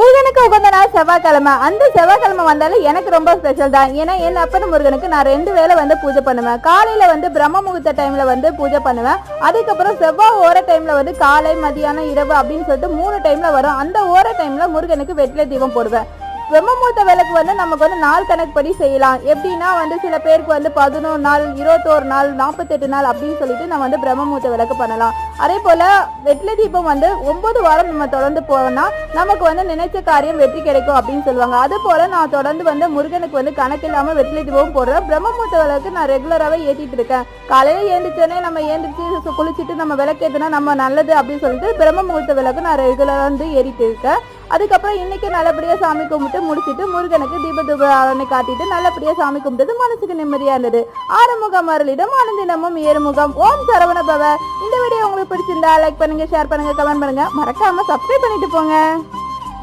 முருகனுக்கு உகந்த நாள் செவ்வாய்க்கிழமை. அந்த செவ்வாய்க்கிழமை வந்தாலும் எனக்கு ரொம்ப ஸ்பெஷல் தான். ஏன்னா என் அப்பன் முருகனுக்கு நான் 2 வேளை பூஜை பண்ணுவேன். காலையில பிரம்ம முகூர்த்த டைம்ல பூஜை பண்ணுவேன். அதுக்கப்புறம் செவ்வாய் ஓர டைம்ல காலை மதியானம் இரவு அப்படின்னு சொல்லிட்டு 3 டைம்ல வரும். அந்த ஓர டைம்ல முருகனுக்கு வெற்றிலை தீபம் போடுவேன். பிரம்மமுகூர்த்த விளக்கு நமக்கு நாள் கணக்குப்படி செய்யலாம். எப்படின்னா சில பேருக்கு 11 நாள், 21 நாள், 48 நாள் அப்படின்னு சொல்லிட்டு நம்ம பிரம்மமுகூர்த்த விளக்கு பண்ணலாம். அதே போல வெற்றிலை தீபம் 9 வாரம் நம்ம தொடர்ந்து போனா நமக்கு நினைச்ச காரியம் வெற்றி கிடைக்கும் அப்படின்னு சொல்லுவாங்க. அது போல நான் தொடர்ந்து முருகனுக்கு கணக்கு இல்லாம வெற்றிலை தீபம் போடுறேன். பிரம்மமுகூர்த்த விளக்கு நான் ரெகுலராகவே ஏற்றிட்டு இருக்கேன். காலையில ஏந்திரிச்சோடனே நம்ம ஏந்திரிச்சு குளிச்சுட்டு நம்ம விளக்கு ஏற்றினா நம்ம நல்லது அப்படின்னு சொல்லிட்டு பிரம்ம முகூர்த்த விளக்கு நான் ரெகுலரா ஏறிட்டு இருக்கேன். அதுக்கப்புறம் இன்னைக்கு நல்லபடியா சாமி கும்பிட்டு முடிச்சுட்டு முருகனுக்கு தீப ஆரணை காட்டிட்டு நல்லபடியா சாமி கும்பிட்டது மனசுக்கு நிம்மதியா இருந்தது. ஆறுமுகம் அருளிடம் ஆனந்தினமும் ஏறுமுகம். ஓம் சரவண பவ. இந்த வீடியோ உங்களுக்கு பிடிச்சிருந்தா லைக் பண்ணுங்க, ஷேர் பண்ணுங்க, கமெண்ட் பண்ணுங்க. மறக்காம சப்ஸ்கிரைப் பண்ணிட்டு போங்க.